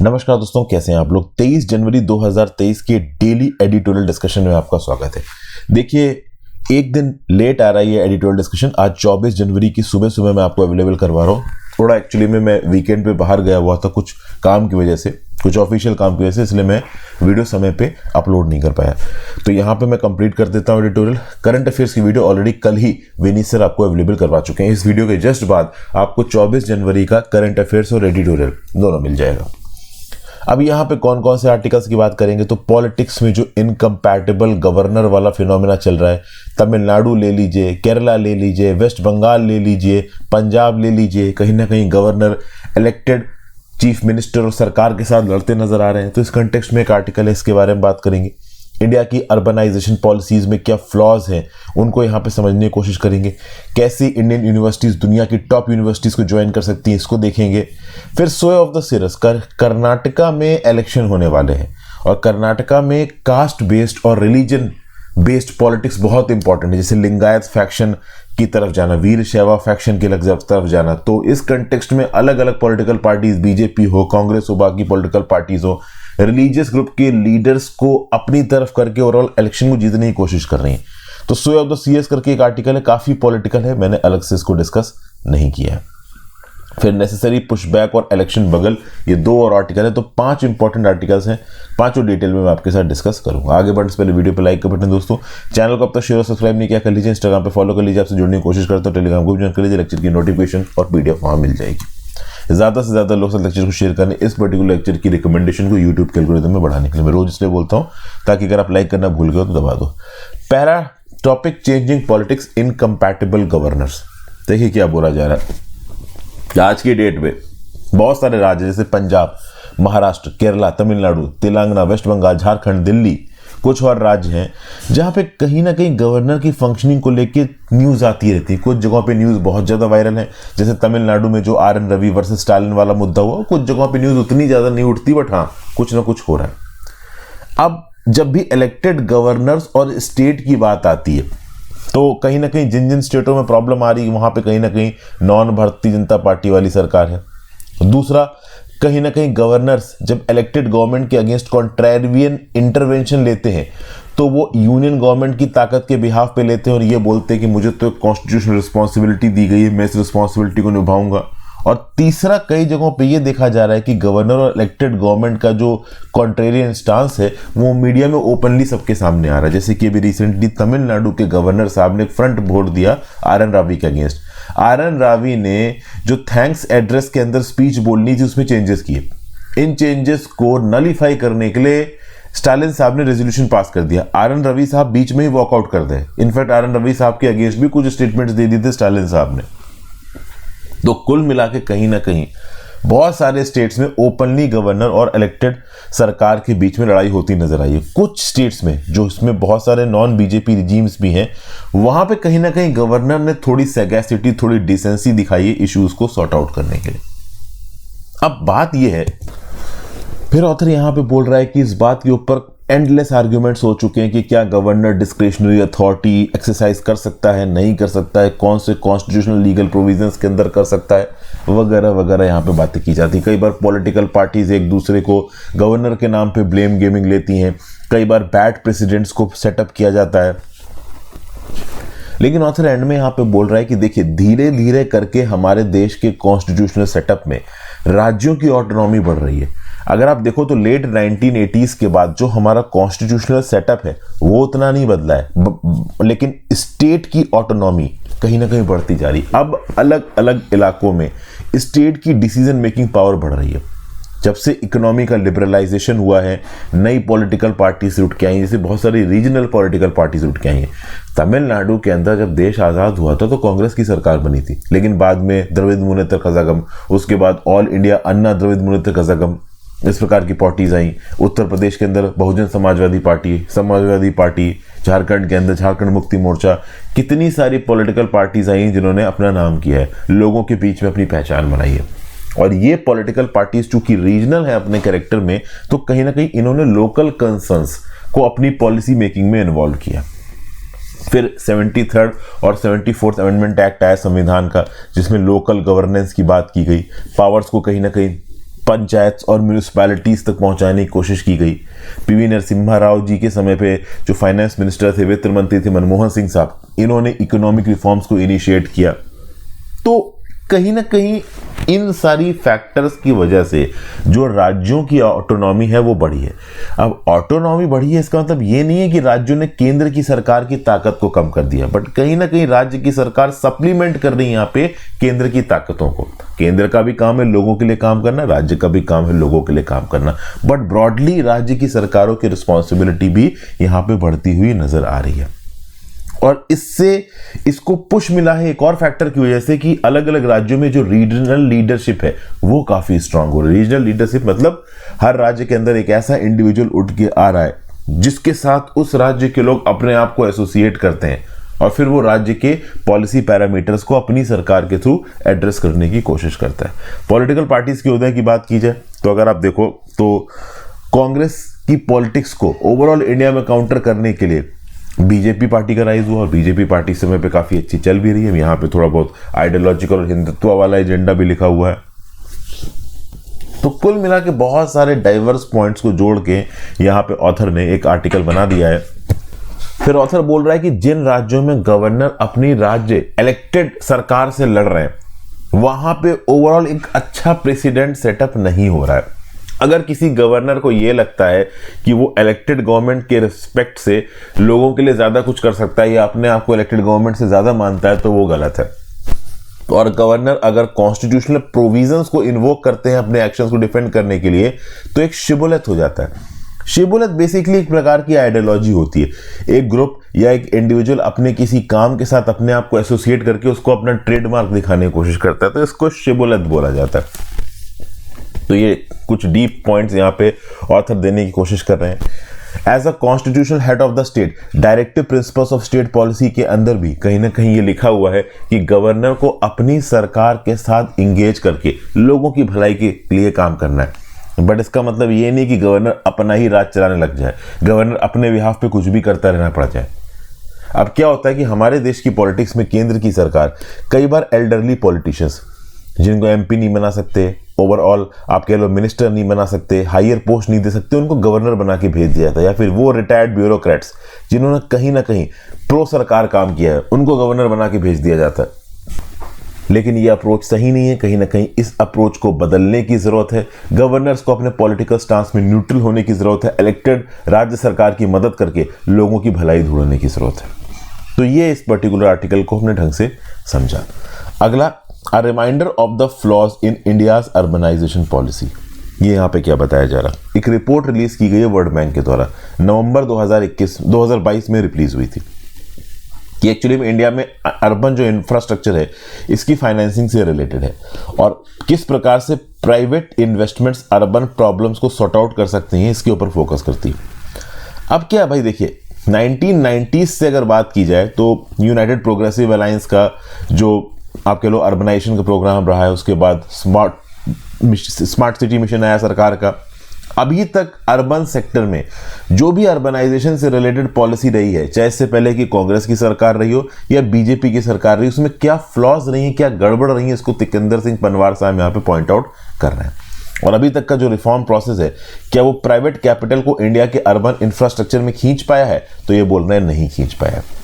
नमस्कार दोस्तों, कैसे हैं आप लोग। 23 जनवरी 2023 के डेली एडिटोरियल डिस्कशन में आपका स्वागत है। देखिए, एक दिन लेट आ रहा है ये एडिटोरियल डिस्कशन। आज 24 जनवरी की सुबह सुबह मैं आपको अवेलेबल करवा रहा हूँ। थोड़ा एक्चुअली में मैं वीकेंड पे बाहर गया हुआ था, कुछ काम की वजह से, कुछ ऑफिशियल काम की वजह से, इसलिए मैं वीडियो समय पे अपलोड नहीं कर पाया। तो यहाँ पे मैं कंप्लीट कर देता हूँ एडिटोरियल। करंट अफेयर्स की वीडियो ऑलरेडी कल ही विनीत सर आपको अवेलेबल करवा चुके हैं। इस वीडियो के जस्ट बाद आपको 24 जनवरी का करंट अफेयर्स और एडिटोरियल दोनों मिल जाएगा। अब यहाँ पे कौन कौन से आर्टिकल्स की बात करेंगे, तो पॉलिटिक्स में जो इनकम्पैटिबल गवर्नर वाला फिनोमेना चल रहा है, तमिलनाडु ले लीजिए, केरला ले लीजिए, वेस्ट बंगाल ले लीजिए, पंजाब ले लीजिए, कहीं ना कहीं गवर्नर इलेक्टेड चीफ मिनिस्टर और सरकार के साथ लड़ते नजर आ रहे हैं। तो इस कंटेक्स्ट में एक आर्टिकल है, इसके बारे में बात करेंगे। इंडिया की अर्बनाइजेशन पॉलिसीज में क्या फ्लॉज हैं, उनको यहाँ पे समझने की कोशिश करेंगे। कैसे इंडियन यूनिवर्सिटीज दुनिया की टॉप यूनिवर्सिटीज को ज्वाइन कर सकती हैं, इसको देखेंगे। फिर सोए ऑफ द सीरीज कर्नाटका में इलेक्शन होने वाले हैं, और कर्नाटका में कास्ट बेस्ड और रिलीजन बेस्ड पॉलिटिक्स बहुत इंपॉर्टेंट है। जैसे लिंगायत फैक्शन की तरफ जाना, वीर शैवा फैक्शन की तरफ जाना। तो इस कंटेक्स्ट में अलग अलग पॉलिटिकल पार्टीज, बीजेपी हो, कांग्रेस हो, बाकी पॉलिटिकल पार्टीज हो, रिलीजियस ग्रुप के लीडर्स को अपनी तरफ करके ओवरऑल इलेक्शन को जीतने की कोशिश कर रही हैं। तो सोए ऑफ द सीएस करके एक आर्टिकल है, काफी पॉलिटिकल है, मैंने अलग से इसको डिस्कस नहीं किया है। फिर नेसेसरी पुशबैक और इलेक्शन बगल, ये दो और आर्टिकल है। तो 5 इंपॉर्टेंट आर्टिकल्स हैं, पांचों डिटेल में मैं आपके साथ डिस्कस करूंगा। आगे बढ़ने से पहले वीडियो पे लाइक का बटन दोस्तों, चैनल को अब तक शेयर और सब्सक्राइब नहीं किया कर लीजिए, इंस्टाग्राम पे फॉलो कर लीजिए, आपसे जुड़ने की कोशिश करता हूं, टेलीग्राम को ज्वाइन कर लीजिए, लेक्चर की नोटिफिकेशन और पीडीएफ वहां मिल जाएगी। ज्यादा से ज्यादा लोग लेक्चर को शेयर करने, इस पर्टिकुलर लेक्चर की रिकमेंडेशन को यूट्यूब के एल्गोरिथम में बढ़ाने के लिए मैं रोज इसलिए बोलता हूं, ताकि अगर आप लाइक करना भूल गए तो दबा दो। पहला topic, changing politics, incompatible governors. देखिए क्या बोला जा रहा है। आज की डेट में बहुत सारे राज्य जैसे पंजाब, महाराष्ट्र, केरला, तमिलनाडु, तेलंगाना, वेस्ट बंगाल, झारखंड, दिल्ली, कुछ और राज्य हैं जहां पे कहीं ना कहीं गवर्नर की फंक्शनिंग को लेके न्यूज आती रहती है। कुछ जगहों पे न्यूज बहुत ज्यादा वायरल है, जैसे तमिलनाडु में जो are N Ravi versus Stalin वाला मुद्दा हुआ। कुछ जगहों पे न्यूज उतनी ज्यादा नहीं उठती, बट हाँ कुछ ना कुछ हो रहा है। अब जब भी इलेक्टेड गवर्नर्स और स्टेट की बात आती है, तो कहीं ना कहीं जिन जिन स्टेटों में प्रॉब्लम आ रही है, वहां पे कहीं ना कहीं नॉन भारतीय जनता पार्टी वाली सरकार है। दूसरा, कहीं ना कहीं गवर्नर्स जब इलेक्टेड गवर्नमेंट के अगेंस्ट कॉन्ट्रेरियन इंटरवेंशन लेते हैं, तो वो यूनियन गवर्नमेंट की ताकत के बिहाफ पे लेते हैं और ये बोलते हैं कि मुझे तो कॉन्स्टिट्यूशनल रिस्पॉन्सिबिलिटी दी गई है, मैं इस रिस्पॉन्सिबिलिटी को निभाऊंगा। और तीसरा, कई जगहों पे ये देखा जा रहा है कि गवर्नर और इलेक्टेड गवर्नमेंट का जो कॉन्ट्रेरियन स्टांस है वो मीडिया में ओपनली सबके सामने आ रहा है। जैसे कि अभी रिसेंटली तमिलनाडु के गवर्नर साहब ने फ्रंट वोट दिया आर एन रावी के अगेंस्ट। आर एन रावी ने जो थैंक्स एड्रेस के अंदर स्पीच बोलनी थी उसमें चेंजेस किए। इन चेंजेस को नलीफाई करने के लिए स्टालिन साहब ने रेजोल्यूशन पास कर दिया। आर एन रवि साहब बीच में ही वॉकआउट कर गए। इनफैक्ट आर एन रवि साहब के अगेंस्ट भी कुछ स्टेटमेंट्स दे दिए थे स्टालिन साहब ने। तो कुल मिला के कहीं ना कहीं बहुत सारे स्टेट्स में ओपनली गवर्नर और इलेक्टेड सरकार के बीच में लड़ाई होती नजर आई है। कुछ स्टेट्स में जो इसमें बहुत सारे नॉन बीजेपी रिजीम्स भी हैं, वहां पे कहीं ना कहीं गवर्नर ने थोड़ी सैगैसिटी, थोड़ी डिसेंसी दिखाई है इश्यूज को सॉर्ट आउट करने के लिए। अब बात यह है, फिर ऑथर यहां पे बोल रहा है कि इस बात के ऊपर एंडलेस आर्ग्यूमेंट्स हो चुके हैं कि क्या गवर्नर डिस्क्रिशनरी अथॉरिटी एक्सरसाइज कर सकता है, नहीं कर सकता है, कौन से कॉन्स्टिट्यूशनल लीगल प्रोविजंस के अंदर कर सकता है, वगैरह वगैरह यहाँ पे बातें की जाती है। कई बार पॉलिटिकल पार्टीज एक दूसरे को गवर्नर के नाम पे ब्लेम गेमिंग लेती हैं, कई बार बैड प्रेसिडेंट्स को सेटअप किया जाता है। लेकिन ऑथर एंड में यहाँ पे बोल रहा है कि देखिए, धीरे धीरे करके हमारे देश के कॉन्स्टिट्यूशनल सेटअप में राज्यों की ऑटोनॉमी बढ़ रही है। अगर आप देखो तो लेट 1980s के बाद जो हमारा कॉन्स्टिट्यूशनल सेटअप है वो उतना नहीं बदला है, लेकिन स्टेट की ऑटोनॉमी कहीं ना कहीं बढ़ती जा रही। अब अलग अलग इलाकों में स्टेट की डिसीजन मेकिंग पावर बढ़ रही है। जब से इकोनॉमी का लिबरलाइजेशन हुआ है, नई पॉलिटिकल पार्टीज उठ के आई, जैसे बहुत सारी रीजनल पॉलिटिकल पार्टीज उठ के आई हैं। तमिलनाडु के अंदर जब देश आज़ाद हुआ था तो कांग्रेस की सरकार बनी थी, लेकिन बाद में द्रविड़ मुनेत्र कज़ागम, उसके बाद ऑल इंडिया अन्ना द्रविड़ मुनेत्र कज़ागम, इस प्रकार की पार्टीज आई। उत्तर प्रदेश के अंदर बहुजन समाजवादी पार्टी, झारखंड के अंदर झारखंड मुक्ति मोर्चा, कितनी सारी पॉलिटिकल पार्टीज आई जिन्होंने अपना नाम किया है, लोगों के बीच में अपनी पहचान बनाई है। और ये पॉलिटिकल पार्टीज चूंकि रीजनल है अपने कैरेक्टर में, तो कहीं ना कहीं इन्होंने लोकल कंसर्न्स को अपनी पॉलिसी मेकिंग में इन्वॉल्व किया। फिर 73rd और 74th अमेंडमेंट एक्ट आया संविधान का, जिसमें लोकल गवर्नेंस की बात की गई, पावर्स को कहीं ना कहीं पंचायत और म्यूनिसिपैलिटीज तक पहुंचाने की कोशिश की गई। पीवी नरसिम्हा राव जी के समय पे जो फाइनेंस मिनिस्टर थे, वित्त मंत्री थे मनमोहन सिंह साहब, इन्होंने इकोनॉमिक रिफॉर्म्स को इनिशिएट किया। तो कहीं ना कहीं इन सारी फैक्टर्स की वजह से जो राज्यों की ऑटोनॉमी है वो बढ़ी है। अब ऑटोनॉमी बढ़ी है इसका मतलब ये नहीं है कि राज्यों ने केंद्र की सरकार की ताकत को कम कर दिया, बट कहीं ना कहीं राज्य की सरकार सप्लीमेंट कर रही है यहाँ पे केंद्र की ताकतों को। केंद्र का भी काम है लोगों के लिए काम करना, राज्य का भी काम है लोगों के लिए काम करना, बट ब्रॉडली राज्य की सरकारों की रिस्पॉन्सिबिलिटी भी यहाँ पे बढ़ती हुई नजर आ रही है। और इससे इसको पुश मिला है एक और फैक्टर की वजह से कि अलग अलग राज्यों में जो रीजनल लीडरशिप है वो काफी स्ट्रांग हो रही है। रीजनल लीडरशिप मतलब हर राज्य के अंदर एक ऐसा इंडिविजुअल उठ के आ रहा है जिसके साथ उस राज्य के लोग अपने आप को एसोसिएट करते हैं और फिर वो राज्य के पॉलिसी पैरामीटर्स को अपनी सरकार के थ्रू एड्रेस करने की कोशिश करता है। पॉलिटिकल पार्टीज के उदय की बात की जाए तो अगर आप देखो तो कांग्रेस की पॉलिटिक्स को ओवरऑल इंडिया में काउंटर करने के लिए बीजेपी पार्टी का राइज हुआ और बीजेपी पार्टी समय पे काफी अच्छी चल भी रही है। यहाँ पे थोड़ा बहुत आइडियोलॉजिकल और हिंदुत्व वाला एजेंडा भी लिखा हुआ है। तो कुल मिला के बहुत सारे डाइवर्स पॉइंट्स को जोड़ के यहाँ पे ऑथर ने एक आर्टिकल बना दिया है। फिर ऑथर बोल रहा है कि जिन राज्यों में गवर्नर अपनी राज्य इलेक्टेड सरकार से लड़ रहे हैं वहां पे ओवरऑल एक अच्छा प्रेसिडेंट सेटअप नहीं हो रहा है। अगर किसी गवर्नर को यह लगता है कि वो इलेक्टेड गवर्नमेंट के रिस्पेक्ट से लोगों के लिए ज्यादा कुछ कर सकता है या अपने आप को इलेक्टेड गवर्नमेंट से ज्यादा मानता है तो वो गलत है। और गवर्नर अगर कॉन्स्टिट्यूशनल प्रोविजंस को इन्वोक करते हैं अपने एक्शंस को डिफेंड करने के लिए तो एक शिबुलत हो जाता है। शिबुलत बेसिकली एक प्रकार की आइडियोलॉजी होती है। एक ग्रुप या एक इंडिविजुअल अपने किसी काम के साथ अपने आप को एसोसिएट करके उसको अपना ट्रेडमार्क दिखाने की कोशिश करता है, तो इसको शिबुलत बोला जाता है। तो ये कुछ डीप पॉइंट्स यहाँ पे ऑथर देने की कोशिश कर रहे हैं। As a constitutional head of the state, directive principles of state policy के अंदर भी कहीं ना कहीं ये लिखा हुआ है कि गवर्नर को अपनी सरकार के साथ इंगेज करके लोगों की भलाई के लिए काम करना है। बट इसका मतलब ये नहीं कि गवर्नर अपना ही राज चलाने लग जाए, गवर्नर अपने बिहाफ पे कुछ भी करता रहना पड़ जाए। अब क्या होता है कि हमारे देश की पॉलिटिक्स में केंद्र की सरकार कई बार एल्डरली पॉलिटिशियंस जिनको एमपी नहीं बना सकते, ओवरऑल आप कह लो मिनिस्टर नहीं बना सकते, हायर पोस्ट नहीं दे सकते, उनको गवर्नर बना के भेज दिया जाता है। या फिर वो रिटायर्ड ब्यूरोक्रेट्स जिन्होंने कहीं ना कहीं प्रो सरकार काम किया है उनको गवर्नर बना के भेज दिया जाता है। लेकिन ये अप्रोच सही नहीं है। कहीं ना कहीं इस अप्रोच को बदलने की जरूरत है। गवर्नर्स को अपने पॉलिटिकल स्टांस में न्यूट्रल होने की जरूरत है। इलेक्टेड राज्य सरकार की मदद करके लोगों की भलाई ढूंढने की जरूरत है। तो ये इस पर्टिकुलर आर्टिकल को हमने ढंग से समझा। अगला, A reminder of the flaws in India's urbanization policy। ये यहाँ पे क्या बताया जा रहा, एक रिपोर्ट रिलीज की गई है वर्ल्ड बैंक के द्वारा, नवंबर 2022 में रिलीज हुई थी कि एक्चुअली में इंडिया में अर्बन जो इंफ्रास्ट्रक्चर है इसकी फाइनेंसिंग से रिलेटेड है और किस प्रकार से प्राइवेट इन्वेस्टमेंट्स अर्बन प्रॉब्लम्स को सॉर्ट आउट कर सकते हैं, इसके ऊपर फोकस करती है। अब क्या भाई देखिए, 1990s से अगर बात की जाए तो यूनाइटेड प्रोग्रेसिव अलायंस का जो आप कह लो अर्बनाइजेशन का प्रोग्राम रहा है, उसके बाद स्मार्ट सिटी मिशन आया सरकार का। अभी तक अर्बन सेक्टर में जो भी अर्बनाइजेशन से रिलेटेड पॉलिसी रही है, चाहे इससे पहले की कांग्रेस की सरकार रही हो या बीजेपी की सरकार रही, उसमें क्या फ्लॉज रही है, क्या गड़बड़ रही है, इसको तिकंदर सिंह पनवार साहब यहाँ पे पॉइंट आउट कर रहे हैं। और अभी तक का जो रिफॉर्म प्रोसेस है, क्या वो प्राइवेट कैपिटल को इंडिया के अर्बन इंफ्रास्ट्रक्चर में खींच पाया है? तो ये बोल रहे हैं नहीं खींच पाया है।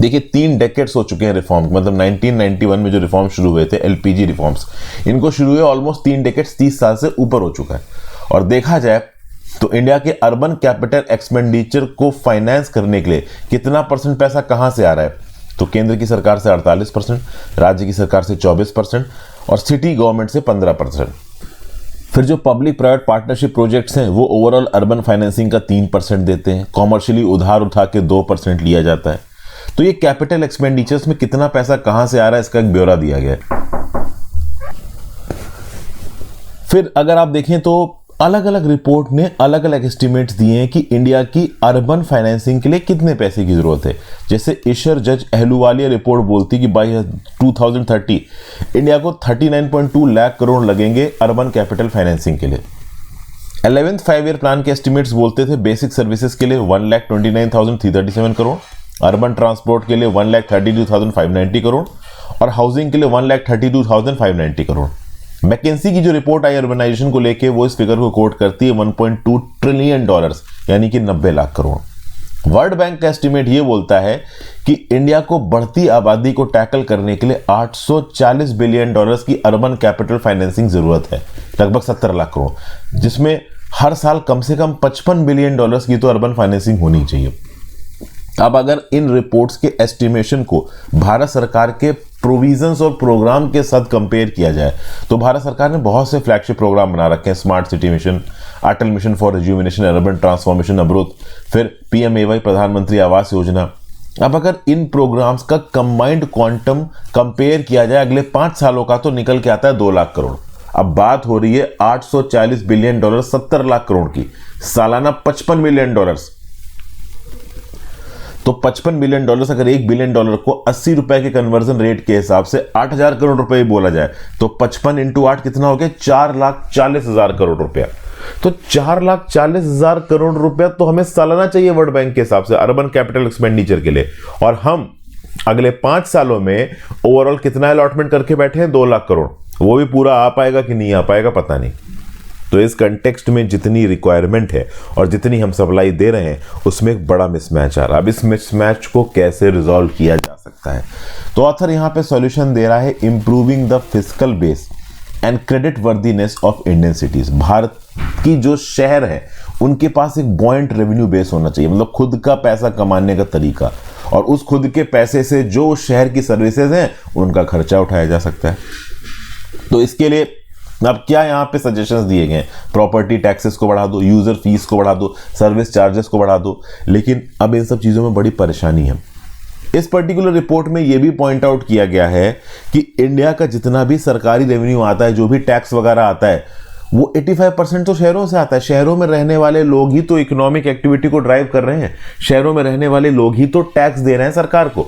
देखिए 3 डेकेड्स हो चुके हैं रिफॉर्म, मतलब 1991 में जो रिफॉर्म शुरू हुए थे एलपीजी रिफॉर्म्स, इनको शुरू हुए ऑलमोस्ट 3 डेकेड्स, 30 साल से ऊपर हो चुका है। और देखा जाए तो इंडिया के अर्बन कैपिटल एक्सपेंडिचर को फाइनेंस करने के लिए कितना परसेंट पैसा कहां से आ रहा है? तो केंद्र की सरकार से 48%, राज्य की सरकार से 24% और सिटी गवर्नमेंट से 15%। फिर जो पब्लिक प्राइवेट पार्टनरशिप प्रोजेक्ट्स हैं वो ओवरऑल अर्बन फाइनेंसिंग का 3% देते हैं। कॉमर्शियली उधार उठा के 2% लिया जाता है। तो ये कैपिटल एक्सपेंडिचर्स में कितना पैसा कहां से आ रहा है इसका एक ब्यौरा दिया गया है। फिर अगर आप देखें तो अलग अलग रिपोर्ट ने अलग अलग एस्टिमेट्स दिए हैं कि इंडिया की अर्बन फाइनेंसिंग के लिए कितने पैसे की जरूरत है। जैसे ईशर जज अहलूवालिया रिपोर्ट बोलती कि बाय 2030 इंडिया को 39.2 लाख करोड़ लगेंगे अर्बन कैपिटल फाइनेंसिंग के लिए। 11th 5 ईयर प्लान के एस्टिमेट्स बोलते थे बेसिक सर्विसेज के लिए 1,29,337 करोड़, अर्बन ट्रांसपोर्ट के लिए 1,32,590 करोड़ और हाउसिंग के लिए 1,32,590 करोड़। मैकेंसी की जो रिपोर्ट आई अर्बनाइजेशन को लेके वो इस फिगर को कोट करती है 1.2 ट्रिलियन डॉलर्स, यानी कि 90 लाख करोड़। वर्ल्ड बैंक का एस्टिमेट ये बोलता है कि इंडिया को बढ़ती आबादी को टैकल करने के लिए 840 बिलियन डॉलर्स की अर्बन कैपिटल फाइनेंसिंग जरूरत है, लगभग 70 लाख करोड़, जिसमें हर साल कम से कम 55 बिलियन डॉलर्स की तो अर्बन फाइनेंसिंग होनी चाहिए। अब अगर इन रिपोर्ट्स के एस्टिमेशन को भारत सरकार के प्रोविजंस और प्रोग्राम के साथ कंपेयर किया जाए तो भारत सरकार ने बहुत से फ्लैगशिप प्रोग्राम बना रखे हैं। Smart city mission, Atal mission for rejuvenation, urban transformation AMRUT, फिर PMAY प्रधानमंत्री आवास योजना। अब अगर इन प्रोग्राम्स का कंबाइंड क्वांटम कंपेयर किया जाए अगले 5 सालों का तो निकल के आता है 2 लाख करोड़। अब बात हो रही है 840 बिलियन डॉलर 70 लाख करोड़ की, सालाना 55 मिलियन डॉलर्स। तो 55 बिलियन डॉलर्स अगर 1 बिलियन डॉलर को 80 रुपए के कन्वर्जन रेट के हिसाब से 8,000 करोड़ रुपए बोला जाए तो 55 इंटू 8 कितना हो गया? 4,40,000 करोड़ रुपया। तो 4,40,000 करोड़ रुपया तो हमें सालाना चाहिए वर्ल्ड बैंक के हिसाब से अर्बन कैपिटल एक्सपेंडिचर के लिए, और हम अगले 5 सालों में ओवरऑल कितना अलॉटमेंट करके बैठे हैं? 2 लाख करोड़। वो भी पूरा आ पाएगा कि नहीं आ पाएगा पता नहीं। तो इस कंटेक्स्ट में जितनी रिक्वायरमेंट है और जितनी हम सप्लाई दे रहे हैं उसमें एक बड़ा मिसमैच आ रहा है। अब इस मिसमैच को कैसे रिजॉल्व किया जा सकता है? तो ऑथर यहां पे सॉल्यूशन दे रहा है improving the fiscal base and credit worthiness of Indian cities. Bharat की जो शहर है उनके पास एक बॉइंट रेवेन्यू बेस होना चाहिए, मतलब खुद का पैसा कमाने का तरीका, और उस खुद के पैसे से जो उस शहर की सर्विसेज हैं उनका खर्चा उठाया जा सकता है। तो इसके लिए अब क्या यहाँ पे सजेशंस दिए गए हैं? प्रॉपर्टी टैक्सेस को बढ़ा दो, यूजर फीस को बढ़ा दो, सर्विस चार्जेस को बढ़ा दो, लेकिन अब इन सब चीजों में बड़ी परेशानी है। इस पर्टिकुलर रिपोर्ट में यह भी पॉइंट आउट किया गया है कि इंडिया का जितना भी सरकारी रेवेन्यू आता है, जो भी टैक्स वगैरह आता है, वो 85% तो शहरों से आता है। शहरों में रहने वाले लोग ही तो इकोनॉमिक एक्टिविटी को ड्राइव कर रहे हैं, शहरों में रहने वाले लोग ही तो टैक्स दे रहे हैं सरकार को।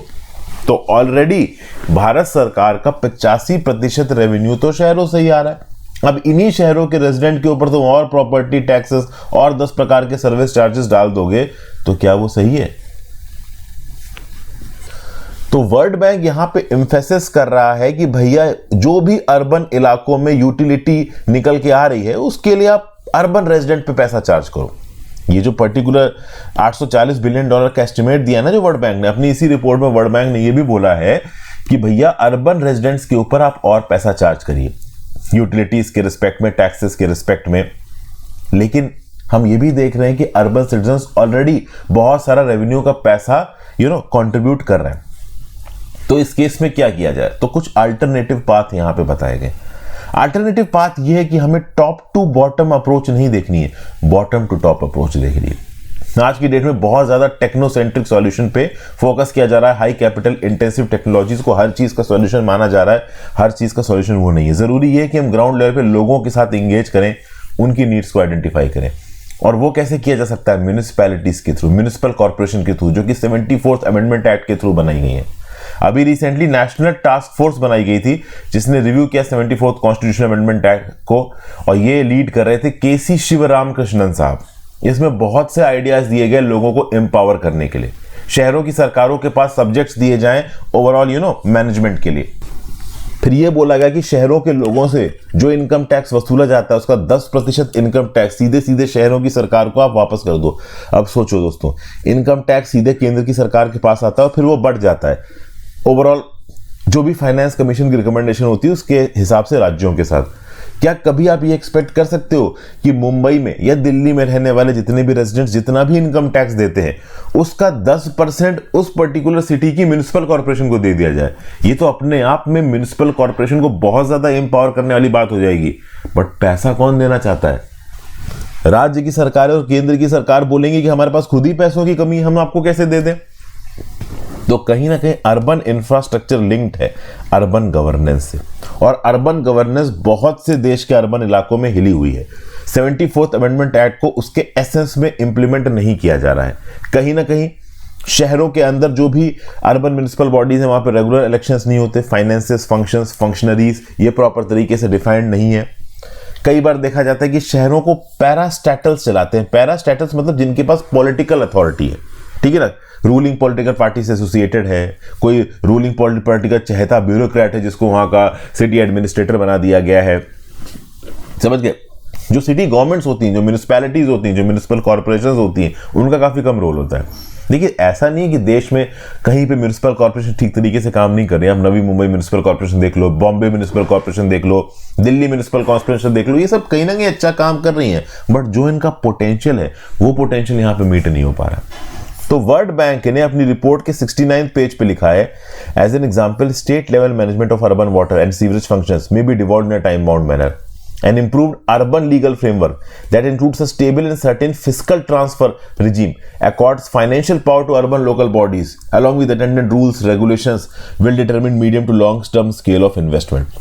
तो ऑलरेडी भारत सरकार का 85% रेवेन्यू तो शहरों से ही आ रहा है। अब इन्हीं शहरों के रेजिडेंट के ऊपर तुम और प्रॉपर्टी टैक्सेस और 10 प्रकार के सर्विस चार्जेस डाल दोगे तो क्या वो सही है? तो वर्ल्ड बैंक यहां पे एम्फेसिस कर रहा है कि भैया जो भी अर्बन इलाकों में यूटिलिटी निकल के आ रही है उसके लिए आप अर्बन रेजिडेंट पे पैसा चार्ज करो। ये जो पर्टिकुलर 840 बिलियन डॉलर का एस्टिमेट दिया ना जो वर्ल्ड बैंक ने अपनी इसी रिपोर्ट में, वर्ल्ड बैंक ने ये भी बोला है कि भैया अर्बन रेजिडेंट्स के ऊपर आप और पैसा चार्ज करिए, यूटिलिटीज के रिस्पेक्ट में, टैक्सेस के रिस्पेक्ट में। लेकिन हम ये भी देख रहे हैं कि अर्बन सिटीजन्स ऑलरेडी बहुत सारा रेवेन्यू का पैसा कंट्रीब्यूट कर रहे हैं। तो इस केस में क्या किया जाए? तो कुछ अल्टरनेटिव पाथ यहां पे बताए गए। अल्टरनेटिव पाथ ये है कि हमें टॉप टू बॉटम अप्रोच नहीं देखनी है, बॉटम टू टॉप अप्रोच देखनी है। आज की डेट में बहुत ज्यादा टेक्नोसेंट्रिक सॉल्यूशन पे फोकस किया जा रहा है, हाई कैपिटल इंटेंसिव टेक्नोलॉजीज को हर चीज का सॉल्यूशन माना जा रहा है। हर चीज का सॉल्यूशन वो नहीं है। जरूरी ये है कि हम ग्राउंड लेवल पे लोगों के साथ इंगेज करें, उनकी नीड्स को आइडेंटिफाई करें। और वो कैसे किया जा सकता है? म्यूनिसिपैलिटीज के थ्रू, म्यूनिसिपल कॉर्पोरेशन के थ्रू, जो कि 74th अमेंडमेंट एक्ट के थ्रू बनाई गई है। अभी रिसेंटली नेशनल टास्क फोर्स बनाई गई थी जिसने रिव्यू किया 74th कॉन्स्टिट्यूशन अमेंडमेंट एक्ट को, और ये लीड कर रहे थे KC शिवरामकृष्णन साहब। इसमें बहुत से आइडियाज दिए गए लोगों को एम्पावर करने के लिए। शहरों की सरकारों के पास सब्जेक्ट्स दिए जाएं ओवरऑल मैनेजमेंट के लिए। फिर ये बोला गया कि शहरों के लोगों से जो इनकम टैक्स वसूला जाता है उसका 10% इनकम टैक्स सीधे सीधे शहरों की सरकार को आप वापस कर दो। अब सोचो दोस्तों, इनकम टैक्स सीधे केंद्र की सरकार के पास आता है और फिर वो बढ़ जाता है ओवरऑल जो भी फाइनेंस कमीशन की रिकमेंडेशन होती है उसके हिसाब से राज्यों के साथ। क्या कभी आप ये एक्सपेक्ट कर सकते हो कि मुंबई में या दिल्ली में रहने वाले जितने भी रेजिडेंट्स जितना भी इनकम टैक्स देते हैं उसका 10% उस पर्टिकुलर सिटी की म्युनिसिपल कॉर्पोरेशन को दे दिया जाए? ये तो अपने आप में म्युनिसिपल कॉर्पोरेशन को बहुत ज्यादा एम्पावर करने वाली बात हो जाएगी। बट पैसा कौन देना चाहता है? राज्य की सरकार और केंद्र की सरकार बोलेंगे कि हमारे पास खुद ही पैसों की कमी, हम आपको कैसे दे दें? तो कहीं ना कहीं अर्बन इंफ्रास्ट्रक्चर लिंक्ड है अर्बन गवर्नेंस से, और अर्बन गवर्नेंस बहुत से देश के अर्बन इलाकों में हिली हुई है। 74th अमेंडमेंट एक्ट को उसके एसेंस में इंप्लीमेंट नहीं किया जा रहा है। कहीं ना कहीं शहरों के अंदर जो भी अर्बन म्युनिसिपल बॉडीज हैं वहां पर रेगुलर इलेक्शंस नहीं होते, फाइनेंसेस, फंक्शंस, फंक्शनरीज ये प्रॉपर तरीके से डिफाइंड नहीं है। कई बार देखा जाता है कि शहरों को पैरास्टैटल्स चलाते हैं। पैरास्टैटल्स मतलब जिनके पास पॉलिटिकल अथॉरिटी है, ठीक है ना, रूलिंग पॉलिटिकल पार्टी से एसोसिएटेड है, कोई रूलिंग पार्टी का चहेता ब्यूरोक्रेट है जिसको वहां का सिटी एडमिनिस्ट्रेटर बना दिया गया है, समझ गए? जो सिटी गवर्नमेंट्स होती हैं, जो म्यूनिसिपैलिटीज होती हैं, जो म्यूनिसिपल कॉर्पोरेशंस होती हैं, उनका काफी कम रोल होता है। देखिए, ऐसा नहीं है कि देश में कहीं पे म्यूनिसिपल कॉर्पोरेशन ठीक तरीके से काम नहीं कर रही है। आप नवी मुंबई म्यूनिसिपल कॉर्पोरेशन देख लो, बॉम्बे म्यूनिसिपल कॉर्पोरेशन देख लो, दिल्ली म्यूनिसिपल कॉर्पोरेशन देख लो, ये सब कहीं ना कहीं अच्छा काम कर रही हैं, बट जो इनका पोटेंशियल है वो पोटेंशियल यहाँ पे मीट नहीं हो पा रहा। तो वर्ल्ड बैंक ने अपनी रिपोर्ट के 69 पेज पे लिखा है, as an example state level management of urban water and sewerage functions may be devolved in a time bound manner. An improved urban legal framework that includes a stable and certain fiscal transfer regime accords financial power to urban local bodies along with attendant rules regulations will determine medium to long term scale of investment.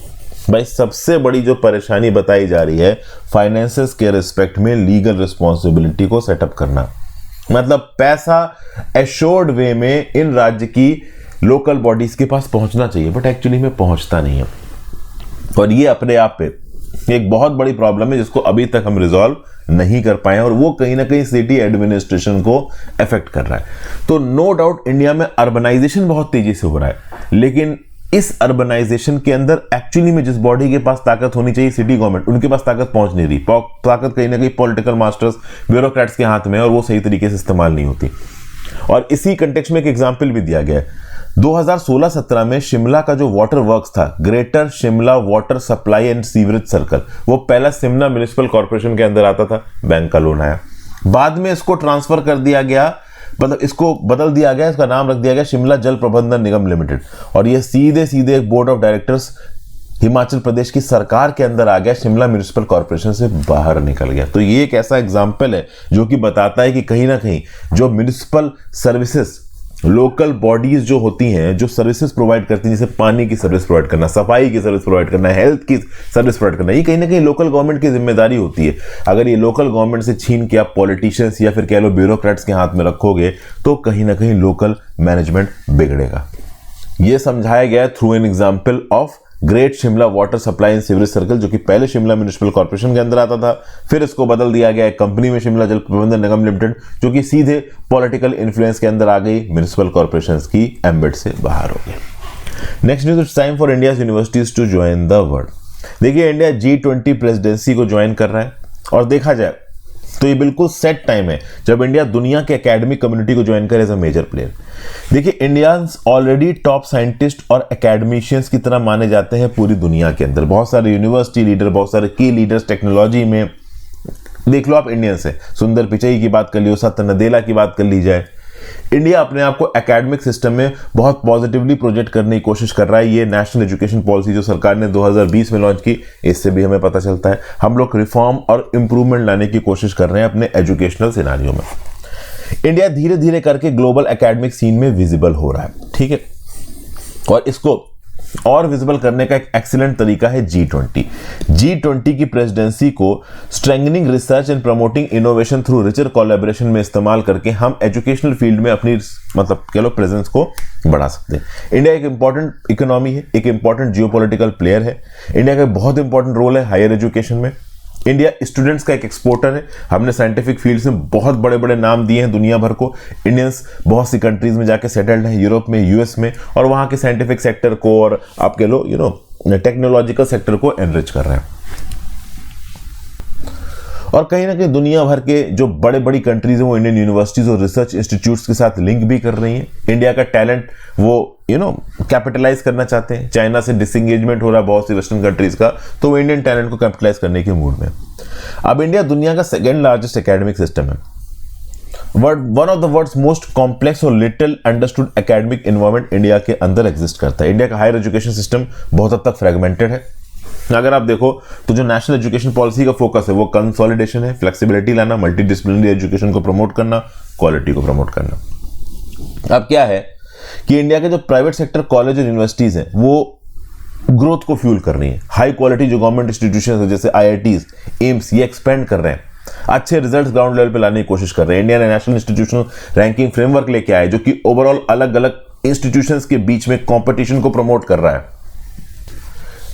भाई सबसे बड़ी जो परेशानी बताई जा रही है finances के रिस्पेक्ट में लीगल रिस्पॉन्सिबिलिटी को सेटअप करना, मतलब पैसा एश्योर्ड वे में इन राज्य की लोकल बॉडीज के पास पहुंचना चाहिए, बट एक्चुअली में पहुंचता नहीं है। और ये अपने आप पे एक बहुत बड़ी प्रॉब्लम है जिसको अभी तक हम रिजॉल्व नहीं कर पाए और वो कहीं ना कहीं सिटी एडमिनिस्ट्रेशन को अफेक्ट कर रहा है। तो नो डाउट इंडिया में अर्बनाइजेशन बहुत तेजी से हो रहा है, लेकिन इस अर्बनाइजेशन के अंदर एक्चुअली में जिस बॉडी के पास ताकत होनी चाहिए सिटी गवर्नमेंट, उनके पास ताकत पहुंच नहीं रही। ताकत कहीं ना कहीं पॉलिटिकल मास्टर्स ब्यूरोक्रेट्स के हाथ में है और वो सही तरीके से इस्तेमाल नहीं होती। और इसी कंटेक्स्ट में एक एग्जाम्पल भी दिया गया है। 2016-17 में शिमला का जो वाटर वर्क्स था, greater Shimla water supply and sewerage circle, वो पहला शिमला म्युनिसिपल कॉर्पोरेशन के अंदर आता था, बैंक का लोन आया। बाद में इसको ट्रांसफर कर दिया गया, मतलब इसको बदल दिया गया, इसका नाम रख दिया गया शिमला जल प्रबंधन निगम लिमिटेड, और ये सीधे सीधे एक board of directors Himachal Pradesh की सरकार के अंदर आ गया, शिमला म्युनिसिपल कॉर्पोरेशन से बाहर निकल गया। तो ये एक ऐसा एग्जाम्पल है जो कि बताता है कि कहीं ना कहीं जो म्युनिसिपल सर्विसेज, लोकल बॉडीज जो होती हैं, जो सर्विसेज प्रोवाइड करती हैं, जैसे पानी की सर्विस प्रोवाइड करना, सफाई की सर्विस प्रोवाइड करना, हेल्थ की सर्विस प्रोवाइड करना, ये कहीं ना कहीं लोकल गवर्नमेंट की जिम्मेदारी होती है। अगर ये लोकल गवर्नमेंट से छीन के आप पॉलिटिशियंस या फिर कह लो ब्यूरोक्रेट्स के हाथ में रखोगे तो कहीं ना कहीं लोकल मैनेजमेंट बिगड़ेगा। ये समझाया गया through an example of great Shimla water supply and sewerage circle, जो कि पहले शिमला म्युनिसिपल कॉर्पोरेशन के अंदर आता था, फिर इसको बदल दिया गया एक कंपनी में शिमला जल प्रबंधन निगम लिमिटेड, जो कि सीधे पॉलिटिकल इन्फ्लुएंस के अंदर आ गई, म्युनिसिपल कॉर्पोरेशंस की एम्बेड से बाहर हो गई। Next news, it's time for India's universities to join the world. देखिए, इंडिया G20 प्रेसिडेंसी को ज्वाइन कर रहा है और देखा जाए तो ये बिल्कुल सेट टाइम है जब इंडिया दुनिया के एकेडमिक कम्युनिटी को ज्वाइन करे एज अ मेजर प्लेयर। देखिए, इंडियंस ऑलरेडी टॉप साइंटिस्ट और एकेडमिशियंस की तरह माने जाते हैं पूरी दुनिया के अंदर। बहुत सारे यूनिवर्सिटी लीडर, बहुत सारे की लीडर्स टेक्नोलॉजी में, देख लो आप इंडियंस है, सुंदर पिचई की बात कर लियो, सत्य नदेला की बात कर ली जाए। इंडिया अपने आप को एकेडमिक सिस्टम में बहुत पॉजिटिवली प्रोजेक्ट करने की कोशिश कर रहा है। ये नेशनल एजुकेशन पॉलिसी जो सरकार ने 2020 में लॉन्च की, इससे भी हमें पता चलता है हम लोग रिफॉर्म और इंप्रूवमेंट लाने की कोशिश कर रहे हैं अपने एजुकेशनल सिनारियो में। इंडिया धीरे धीरे करके ग्लोबल एकेडमिक सीन में विजिबल हो रहा है, ठीक है, और इसको और विजिबल करने का एक एक्सीलेंट तरीका है G20 की प्रेसिडेंसी को strengthening research and promoting innovation through richer collaboration में इस्तेमाल करके हम एजुकेशनल फील्ड में अपनी, मतलब कह लो, प्रेजेंस को बढ़ा सकते हैं। इंडिया एक इंपॉर्टेंट इकोनॉमी है, एक इंपॉर्टेंट जियोपॉलिटिकल प्लेयर है। इंडिया का बहुत इंपॉर्टेंट रोल है हायर एजुकेशन में। इंडिया स्टूडेंट्स का एक एक्सपोर्टर है। हमने साइंटिफिक फील्ड्स में बहुत बड़े बड़े नाम दिए हैं दुनिया भर को। इंडियंस बहुत सी कंट्रीज में जाके सेटल्ड हैं, यूरोप में, यूएस में, और वहां के साइंटिफिक सेक्टर को और आप कह लो टेक्नोलॉजिकल सेक्टर को एनरिच कर रहे हैं। और कहीं ना कहीं दुनिया भर के जो बड़े बड़ी कंट्रीज हैं वो इंडियन यूनिवर्सिटीज और रिसर्च इंस्टीट्यूट्स के साथ लिंक भी कर रही हैं। इंडिया का टैलेंट वो कैपिटलाइज करना चाहते हैं। चाइना से डिसएंगेजमेंट हो रहा है बहुत सी वेस्टर्न कंट्रीज का, तो वो इंडियन टैलेंट को कैपिटलाइज करने के मूड में। अब इंडिया दुनिया का सेकेंड लार्जेस्ट एकेडमिक सिस्टम है। One of the world's most complex और little understood academic environment India के अंदर एग्जिस्ट करता है। इंडिया का हायर एजुकेशन सिस्टम बहुत हद तक फ्रेगमेंटेड है। अगर आप देखो तो जो नेशनल एजुकेशन पॉलिसी का फोकस है वो कंसोलिडेशन है, फ्लेक्सिबिलिटी लाना, मल्टीडिसिप्लिनरी एजुकेशन को प्रमोट करना, क्वालिटी को प्रमोट करना। अब क्या है कि इंडिया के जो प्राइवेट सेक्टर कॉलेज और यूनिवर्सिटीज हैं वो ग्रोथ को फ्यूल कर रही है। हाई क्वालिटी जो गवर्नमेंट इंस्टीट्यूशन है जैसे IITs, एम्स, ये एक्सपेंड कर रहे हैं, अच्छे रिजल्ट्स ग्राउंड लेवल पे लाने की कोशिश कर रहे हैं। इंडिया ने नेशनल इंस्टीट्यूशनल रैंकिंग फ्रेमवर्क लेके आए जो कि ओवरऑल अलग अलग इंस्टीट्यूशंस के बीच में कंपटीशन को प्रमोट कर रहा है।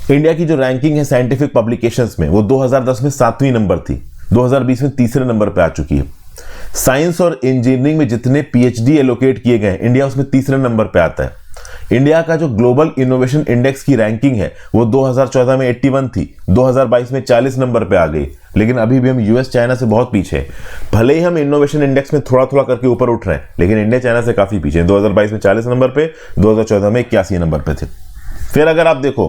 इंडिया की जो रैंकिंग है साइंटिफिक पब्लिकेशंस में वो 2010 में 7वीं नंबर थी, 2020 में 3रे नंबर पे आ चुकी है। साइंस और इंजीनियरिंग में जितने PhD एलोकेट किए गए इंडिया उसमें 3रे नंबर पे आता है। इंडिया का जो ग्लोबल इनोवेशन इंडेक्स की रैंकिंग है वो 2014 में 81 थी, 2022 में 40 नंबर पे आ गई, लेकिन अभी भी हम यूएस चाइना से बहुत पीछे हैं। भले ही हम इनोवेशन इंडेक्स में थोड़ा थोड़ा करके ऊपर उठ रहे हैं, लेकिन इंडिया चाइना से काफी पीछे हैं। 2022 में 40 नंबर पे, 2014 में 81 नंबर पे थे। फिर अगर आप देखो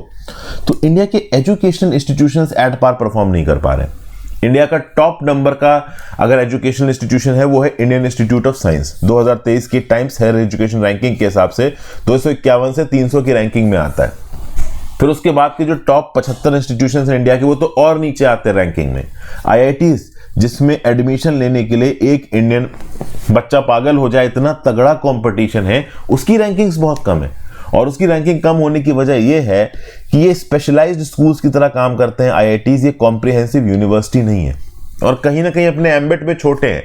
तो इंडिया के educational institutions at par perform नहीं कर पा रहे। इंडिया का टॉप नंबर का अगर एजुकेशनल इंस्टीट्यूशन है वो है इंडियन इंस्टीट्यूट ऑफ साइंस। 2023 की टाइम्स हायर एजुकेशन रैंकिंग के हिसाब से 251 से 300 की रैंकिंग में आता है। फिर उसके बाद के जो टॉप 75 इंस्टीट्यूशंस हैं इंडिया के, वो तो और नीचे आते हैं रैंकिंग में। आईआईटीज जिसमें एडमिशन लेने के लिए एक इंडियन बच्चा पागल हो जाए, इतना तगड़ा कंपटीशन है, उसकी रैंकिंग्स बहुत कम है। और उसकी रैंकिंग कम होने की वजह यह है कि ये स्पेशलाइज्ड स्कूल्स की तरह काम करते हैं। आईआईटीज ये कॉम्प्रिहेंसिव यूनिवर्सिटी नहीं है और कहीं ना कहीं अपने एम्बिट में छोटे हैं।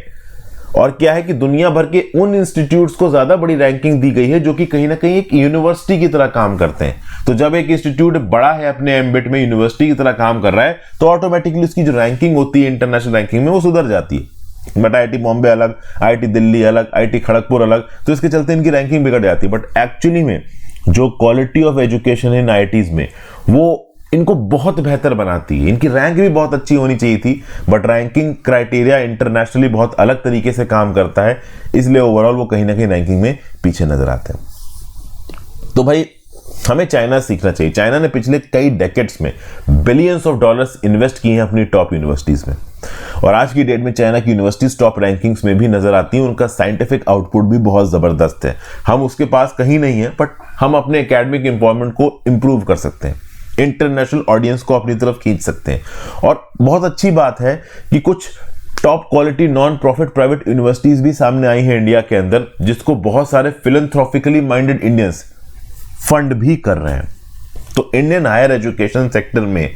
और क्या है कि दुनिया भर के उन इंस्टीट्यूट्स को ज्यादा बड़ी रैंकिंग दी गई है जो कि कहीं ना कहीं एक यूनिवर्सिटी की तरह काम करते हैं। तो जब एक इंस्टीट्यूट बड़ा है, अपने एम्बिट में यूनिवर्सिटी की तरह काम कर रहा है, तो ऑटोमेटिकली उसकी जो रैंकिंग होती है इंटरनेशनल रैंकिंग में वो सुधर जाती है। बट आईआईटी बॉम्बे अलग, आईआईटी दिल्ली अलग, आईआईटी खड़गपुर अलग, तो इसके चलते इनकी रैंकिंग बिगड़ जाती है। बट एक्चुअली में जो क्वालिटी ऑफ एजुकेशन है इन आईआईटीज में, वो इनको बहुत बेहतर बनाती है। इनकी रैंक भी बहुत अच्छी होनी चाहिए थी, बट रैंकिंग क्राइटेरिया इंटरनेशनली बहुत अलग तरीके से काम करता है, इसलिए ओवरऑल वो कहीं ना कहीं रैंकिंग में पीछे नजर आते हैं। तो भाई हमें चाइना सीखना चाहिए। चाइना ने पिछले कई डेकेड्स में बिलियंस ऑफ डॉलर्स इन्वेस्ट किए हैं अपनी टॉप यूनिवर्सिटीज में, और आज की डेट में चाइना की यूनिवर्सिटीज टॉप रैंकिंग्स में भी नजर आती हैं। उनका साइंटिफिक आउटपुट भी बहुत जबरदस्त है। हम उसके पास कहीं नहीं है, बट हम अपने एकेडमिक एम्प्लॉयमेंट को इंप्रूव कर सकते हैं, इंटरनेशनल ऑडियंस को अपनी तरफ खींच सकते हैं। और बहुत अच्छी बात है कि कुछ top quality non profit private universities भी सामने आई हैं इंडिया के अंदर, जिसको बहुत सारे फिलैंथ्रोपिकली माइंडेड इंडियंस फंड भी कर रहे हैं। तो इंडियन हायर एजुकेशन सेक्टर में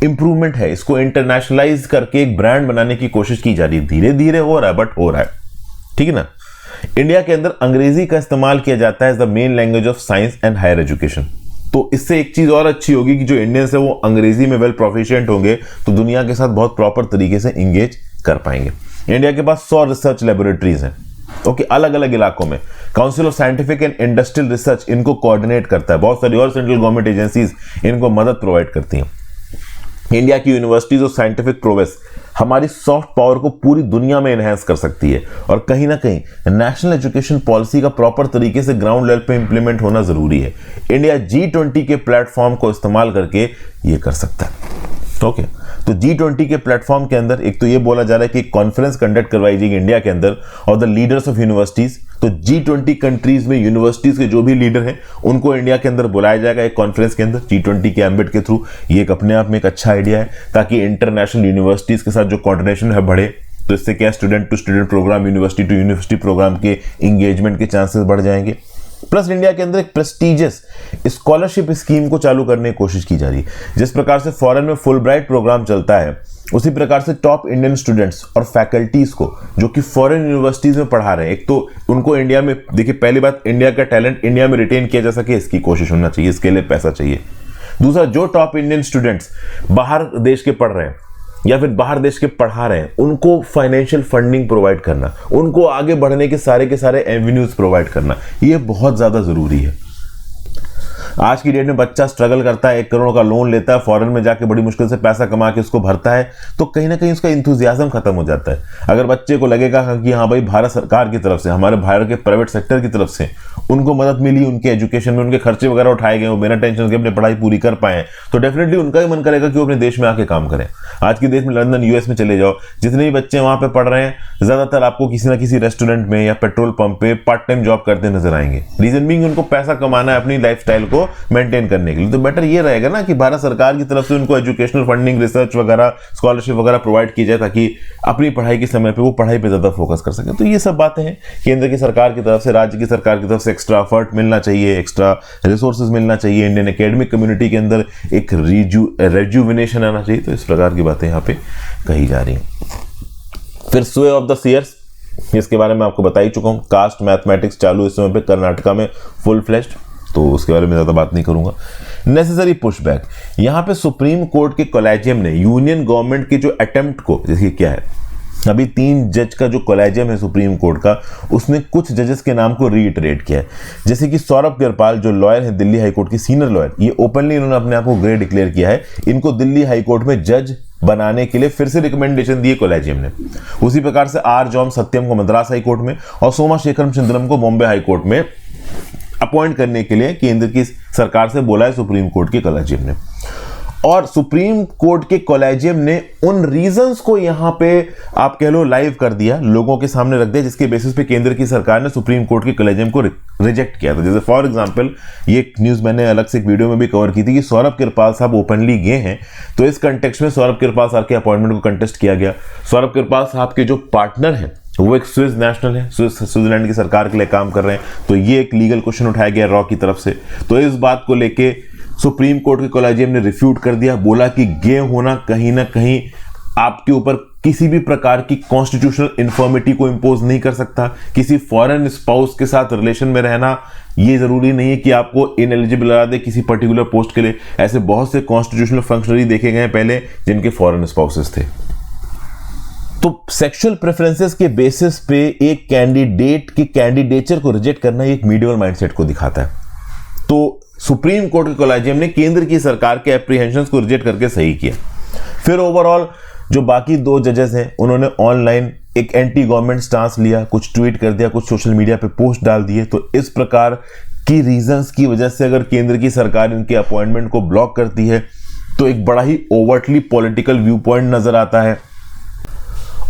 इंप्रूवमेंट है, इसको इंटरनेशनलाइज करके एक ब्रांड बनाने की कोशिश की जा रही है। धीरे धीरे हो रहा है, बट हो रहा है, ठीक है ना। इंडिया के अंदर अंग्रेजी का इस्तेमाल किया जाता है as the main language of science and higher education. तो इससे एक चीज और अच्छी होगी कि जो इंडियंस है वो अंग्रेजी में वेल प्रोफिशिएंट होंगे, तो दुनिया के साथ बहुत प्रॉपर तरीके से इंगेज कर पाएंगे। इंडिया के पास 100 रिसर्च लेबोरेटरीज हैं, ओके, अलग अलग इलाकों में। Council of scientific and industrial research इनको कोऑर्डिनेट करता है। बहुत सारी और सेंट्रल गवर्नमेंट एजेंसीज इनको मदद प्रोवाइड करती हैं। इंडिया की यूनिवर्सिटीज ऑफ साइंटिफिक प्रोग्रेस हमारी सॉफ्ट पावर को पूरी दुनिया में एनहांस कर सकती है, और कहीं ना कहीं नेशनल एजुकेशन पॉलिसी का प्रॉपर तरीके से ग्राउंड लेवल पे इंप्लीमेंट होना जरूरी है। इंडिया G20 के प्लेटफॉर्म को इस्तेमाल करके ये कर सकता है, ओके। तो G20 के प्लेटफॉर्म के अंदर एक तो ये बोला जा रहा है कि एक कॉन्फ्रेंस कंडक्ट करवाई जाएगी इंडिया के अंदर और द लीडर्स ऑफ यूनिवर्सिटीज। तो G20 कंट्रीज में यूनिवर्सिटीज के जो भी लीडर हैं उनको इंडिया के अंदर बुलाया जाएगा एक कॉन्फ्रेंस के अंदर G20 के एम्बिट के थ्रू। ये एक अपने आप में एक अच्छा आइडिया है, ताकि इंटरनेशनल यूनिवर्सिटीज के साथ जो कोऑर्डिनेशन है बढ़े। तो इससे क्या, student to student program, university to university program के इंगेजमेंट के चांसेस बढ़ जाएंगे। प्लस इंडिया के अंदर एक प्रेस्टिजियस स्कॉलरशिप स्कीम को चालू करने की कोशिश की जा रही है। जिस प्रकार से फॉरेन में फुल ब्राइट प्रोग्राम चलता है, उसी प्रकार से टॉप इंडियन स्टूडेंट्स और फैकल्टीज को जो कि फॉरेन यूनिवर्सिटीज में पढ़ा रहे हैं, एक तो उनको इंडिया में, देखिए पहली बात, इंडिया का टैलेंट इंडिया में रिटेन किया जा सके, इसकी कोशिश होना चाहिए, इसके लिए पैसा चाहिए। दूसरा, जो टॉप इंडियन स्टूडेंट्स बाहर देश के पढ़ रहे हैं या फिर बाहर देश के पढ़ा रहे हैं, उनको फाइनेंशियल फंडिंग प्रोवाइड करना, उनको आगे बढ़ने के सारे एवेन्यूज प्रोवाइड करना, ये बहुत ज्यादा जरूरी है। आज की डेट में बच्चा स्ट्रगल करता है, 1 करोड़ का लोन लेता है, फॉरेन में जाके बड़ी मुश्किल से पैसा कमा के उसको भरता है, तो कहीं ना कहीं उसका इंथुजियाज्म खत्म हो जाता है। अगर बच्चे को लगेगा कि हाँ भाई भारत सरकार की तरफ से, हमारे भारत के प्राइवेट सेक्टर की तरफ से उनको मदद मिली, उनके एजुकेशन में उनके खर्चे वगैरह उठाए गए, वो बिना टेंशन के अपनी पढ़ाई पूरी कर पाए, तो डेफिनेटली उनका ही मन करेगा कि वो अपने देश में आके काम करें। आज के देश में लंदन, यूएस में चले जाओ, जितने भी बच्चे वहां पे पढ़ रहे हैं, ज्यादातर आपको किसी ना किसी रेस्टोरेंट में या पेट्रोल पंप पे पार्ट टाइम जॉब करते नजर आएंगे। रीजन बीइंग उनको पैसा कमाना है अपनी लाइफस्टाइल को मेंटेन करने के लिए। तो बेटर ये रहेगा ना कि भारत सरकार की तरफ से उनको एजुकेशनल फंडिंग, रिसर्च वगैरह, स्कॉलरशिप वगैरह प्रोवाइड की जाए, ताकि अपनी पढ़ाई के समय पे वो पढ़ाई पे ज्यादा फोकस कर सके। तो ये सब बातें हैं, केंद्र की सरकार की तरफ से, राज्य की सरकार की तरफ से एक्स्ट्रा एफर्ट मिलना चाहिए, एक्स्ट्रा रिसोर्सेज मिलना चाहिए, इंडियन एकेडमिक कम्युनिटी के अंदर एक रेजुविनेशन आना चाहिए। तो इस प्रकार की बातें यहाँ पे कही जा रही हैं। फिर स्वे ऑफ द सीयर्स, इसके बारे में आपको बता ही चुका हूं। कास्ट मैथमेटिक्स चालू इस समय पे कर्नाटका में फुल फ्लेश्ड, तो उसके बारे में ज्यादा बात नहीं करूंगा। नेसेसरी पुशबैक, यहां पे सुप्रीम कोर्ट के कॉलेजियम ने यूनियन गवर्नमेंट के जो अटेम्प्ट को, जैसे क्या है अभी 3 जज का जो कॉलेजियम है सुप्रीम कोर्ट का, उसने कुछ जजेस के नाम को रीइटरेट किया है। जैसे कि सौरभ कृपाल जो लॉयर है दिल्ली हाई कोर्ट के सीनियर लॉयर, ये ओपनली इन्होंने अपने आप को ग्रे डिक्लेयर किया है। इनको दिल्ली हाई कोर्ट में जज बनाने के लिए फिर से रिकमेंडेशन दी है कॉलेजियम ने। उसी प्रकार से आर जॉन सत्यम को मद्रास हाई कोर्ट में और सोमाशेखरम सुंदरम को बॉम्बे हाई कोर्ट में अपॉइंट करने के लिए केंद्र की सरकार से बोला है सुप्रीम कोर्ट के कॉलेजियम ने। और सुप्रीम कोर्ट के कॉलेजियम ने उन रीजंस को यहां पे आप कह लो लाइव कर दिया, लोगों के सामने रख दिया, जिसके बेसिस पे केंद्र की सरकार ने सुप्रीम कोर्ट के कॉलेजियम को रिजेक्ट किया था। जैसे फॉर एग्जांपल, ये न्यूज मैंने अलग से एक वीडियो में भी कवर की थी कि सौरभ कृपाल साहब ओपनली गे हैं, तो इस कंटेक्स्ट में सौरभ कृपाल साहब के अपॉइंटमेंट को कंटेस्ट किया गया। सौरभ कृपाल साहब के जो पार्टनर हैं वो एक स्विस नेशनल है, स्विट्जरलैंड की सरकार के लिए काम कर रहे हैं, तो ये एक लीगल क्वेश्चन उठाया गया रॉ की तरफ से। तो इस बात को लेके सुप्रीम कोर्ट के कॉलेजियम ने रिफ्यूट कर दिया, बोला कि गे होना कहीं ना कहीं आपके ऊपर किसी भी प्रकार की कॉन्स्टिट्यूशनल इन्फॉर्मिटी को इंपोज नहीं कर सकता। किसी फॉरेन स्पाउस के साथ रिलेशन में रहना ये जरूरी नहीं है कि आपको इनएलिजिबल करा दे किसी पर्टिकुलर पोस्ट के लिए। ऐसे बहुत से कॉन्स्टिट्यूशनल फंक्शनरी देखे गए हैं पहले जिनके फॉरेन स्पाउसेस थे। तो सेक्सुअल प्रेफरेंसेस के बेसिस पे एक कैंडिडेट की कैंडिडेचर को रिजेक्ट करना एक मीडियल माइंडसेट को दिखाता है। तो सुप्रीम कोर्ट के कॉलेजियम ने केंद्र की सरकार के एप्रीहेंशंस को रिजेक्ट करके सही किया। फिर ओवरऑल जो बाकी 2 जजेस हैं उन्होंने ऑनलाइन एक एंटी गवर्नमेंट स्टांस लिया, कुछ ट्वीट कर दिया, कुछ सोशल मीडिया पे पोस्ट डाल दिए। तो इस प्रकार की रीजंस की वजह से अगर केंद्र की सरकार इनके अपॉइंटमेंट को ब्लॉक करती है तो एक बड़ा ही ओवरटली पॉलिटिकल व्यू पॉइंट नजर आता है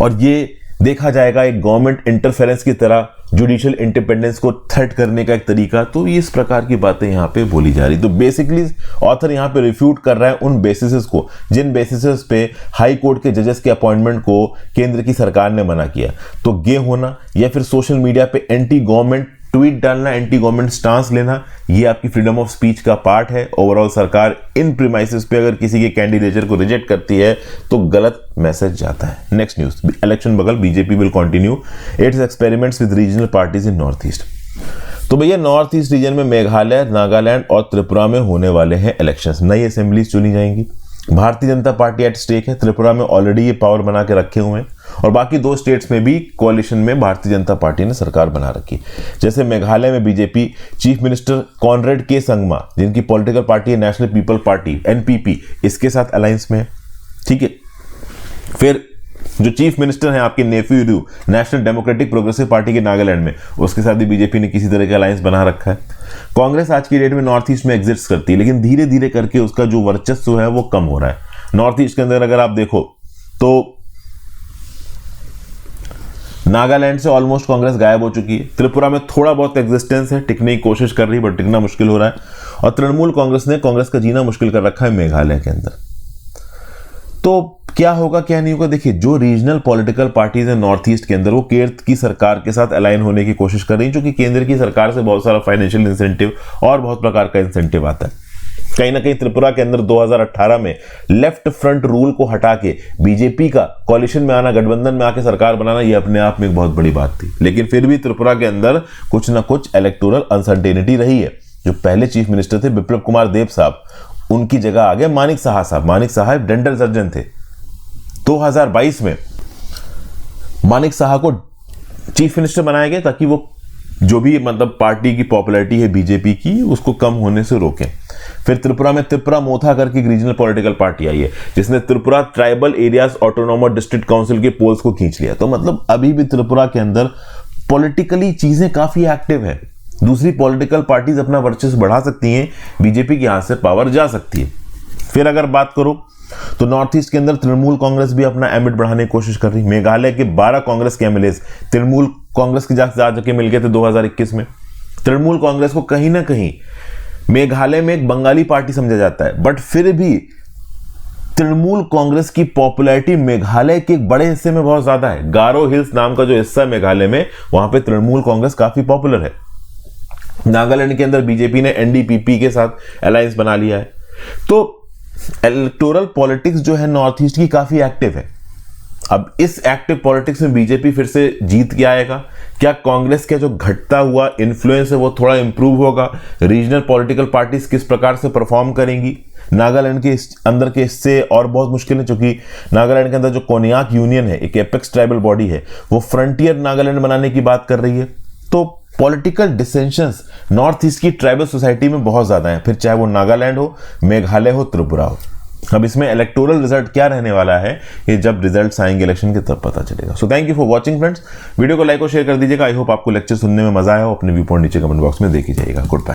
और ये देखा जाएगा एक गवर्नमेंट इंटरफेरेंस की तरह, जुडिशियल इंडिपेंडेंस को थ्रेट करने का एक तरीका। तो इस प्रकार की बातें यहां पे बोली जा रही। तो बेसिकली ऑथर यहां पे रिफ्यूट कर रहा है उन बेसिसेस को जिन बेसिसेस पे हाई कोर्ट के जजेस के अपॉइंटमेंट को केंद्र की सरकार ने मना किया। तो गे होना या फिर सोशल मीडिया पे एंटी गवर्नमेंट ट्वीट डालना, एंटी गवर्नमेंट स्टांस लेना, ये आपकी फ्रीडम ऑफ स्पीच का पार्ट है। ओवरऑल सरकार इन प्रीमाइसेस पे अगर किसी के कैंडिडेचर को रिजेक्ट करती है तो गलत मैसेज जाता है। नेक्स्ट न्यूज, इलेक्शन बगल, BJP will continue its experiments with regional parties in north east. तो भैया नॉर्थ ईस्ट रीजन में मेघालय, नागालैंड और त्रिपुरा में होने वाले हैं इलेक्शंस। नई असेंबलीज चुनी जाएंगी। Bharatiya Janata party at stake है। त्रिपुरा में ऑलरेडी ये पावर बना के रखे हुए हैं और बाकी 2 स्टेट्स में भी कोalition में भारतीय जनता पार्टी ने सरकार बना रखी। जैसे मेघालय में बीजेपी चीफ मिनिस्टर कॉनरेड के संगमा, जिनकी पॉलिटिकल पार्टी है नेशनल पीपल पार्टी एनपीपी, इसके साथ अलायंस में है। ठीक है। फिर जो चीफ मिनिस्टर हैं आपके नेफ्यू रू, नेशनल डेमोक्रेटिक प्रोग्रेसिव पार्टी के नागालैंड में, उसके साथ भी बीजेपी ने किसी तरह का अलायंस बना रखा है। कांग्रेस आज की डेट में नॉर्थ ईस्ट में एग्जिस्ट करती है, लेकिन धीरे धीरे करके उसका जो वर्चस्व है वो कम हो रहा है। नॉर्थ ईस्ट के अंदर अगर आप देखो तो नागालैंड से ऑलमोस्ट कांग्रेस गायब हो चुकी है। त्रिपुरा में थोड़ा बहुत एग्जिस्टेंस है, टिकने की कोशिश कर रही है बट टिकना मुश्किल हो रहा है। और तृणमूल कांग्रेस ने कांग्रेस का जीना मुश्किल कर रखा है मेघालय के अंदर। तो क्या होगा क्या नहीं होगा, देखिए जो रीजनल पॉलिटिकल पार्टीज है नॉर्थ ईस्ट के अंदर वो केंद्र की सरकार के साथ अलाइन होने की कोशिश कर रही है, क्योंकि केंद्र की सरकार से बहुत सारा फाइनेंशियल इंसेंटिव और बहुत प्रकार का इंसेंटिव आता है। कहीं ना कहीं त्रिपुरा के अंदर 2018 में लेफ्ट फ्रंट रूल को हटा के बीजेपी का कोalition में आना, गठबंधन में आके सरकार बनाना, ये अपने आप में एक बहुत बड़ी बात थी। लेकिन फिर भी त्रिपुरा के अंदर कुछ ना कुछ इलेक्टोरल अनसर्टेनिटी रही है। जो पहले चीफ मिनिस्टर थे बिप्लब कुमार देब साहब, उनकी जगह आ गए मानिक साहा साहब। मानिक साहा डेंटल सर्जन थे। 2022 में मानिक साहा को चीफ मिनिस्टर बनाया गया ताकि वो जो भी मतलब पार्टी की पॉपुलैरिटी है बीजेपी की उसको कम होने से रोकें। फिर त्रिपुरा में त्रिपुरा मोथा करके एक रीजनल पॉलिटिकल पार्टी आई है जिसने Tripura tribal areas autonomous district council के पोल्स को खींच लिया। तो मतलब अभी भी त्रिपुरा के अंदर पॉलिटिकली चीजें काफी एक्टिव है। दूसरी पॉलिटिकल पार्टीज अपना वर्चस्व बढ़ा सकती हैं, बीजेपी के हाथ से पावर जा सकती है। फिर अगर बात करो तो नॉर्थ ईस्ट के अंदर तृणमूल कांग्रेस भी अपना एमिट बढ़ाने की कोशिश कर रही। मेघालय के 12 कांग्रेस के एमएलए तृणमूल कांग्रेस के जाके मिल गए थे 2021 में। तृणमूल कांग्रेस को कहीं ना कहीं मेघालय में एक बंगाली पार्टी समझा जाता है, बट फिर भी तृणमूल कांग्रेस की पॉपुलैरिटी मेघालय के एक बड़े हिस्से में बहुत ज्यादा है। गारो हिल्स नाम का जो हिस्सा है मेघालय में, वहां पे तृणमूल कांग्रेस काफी पॉपुलर है। नागालैंड के अंदर बीजेपी ने एनडीपीपी के साथ अलायंस बना लिया है। तो इलेक्टोरल पॉलिटिक्स जो है नॉर्थ ईस्ट की काफी एक्टिव है। अब इस एक्टिव पॉलिटिक्स में बीजेपी फिर से जीत के आएगा? क्या कांग्रेस का जो घटता हुआ इन्फ्लुएंस है वो थोड़ा इंप्रूव होगा? रीजनल पॉलिटिकल पार्टीज किस प्रकार से परफॉर्म करेंगी? नागालैंड के अंदर के इससे और बहुत मुश्किल है, क्योंकि नागालैंड के अंदर जो कोनियाक यूनियन है, एक एपेक्स ट्राइबल बॉडी है, वो फ्रंटियर नागालैंड बनाने की बात कर रही है। तो पॉलिटिकल डिसेंशंस नॉर्थ ईस्ट की ट्राइबल सोसाइटी में बहुत ज्यादा है, फिर चाहे वो नागालैंड हो, मेघालय हो, त्रिपुरा हो। अब इसमें इलेक्टोरल रिजल्ट क्या रहने वाला है, ये जब रिजल्ट्स आएंगे इलेक्शन के तब पता चलेगा। So thank you for watching friends. Video को लाइक और शेयर कर दीजिएगा। आई होप आपको लेक्चर सुनने में मजा आया हो। अपने व्यू पॉइंट नीचे कमेंट बॉक्स में देखी जाइएगा। Good bye.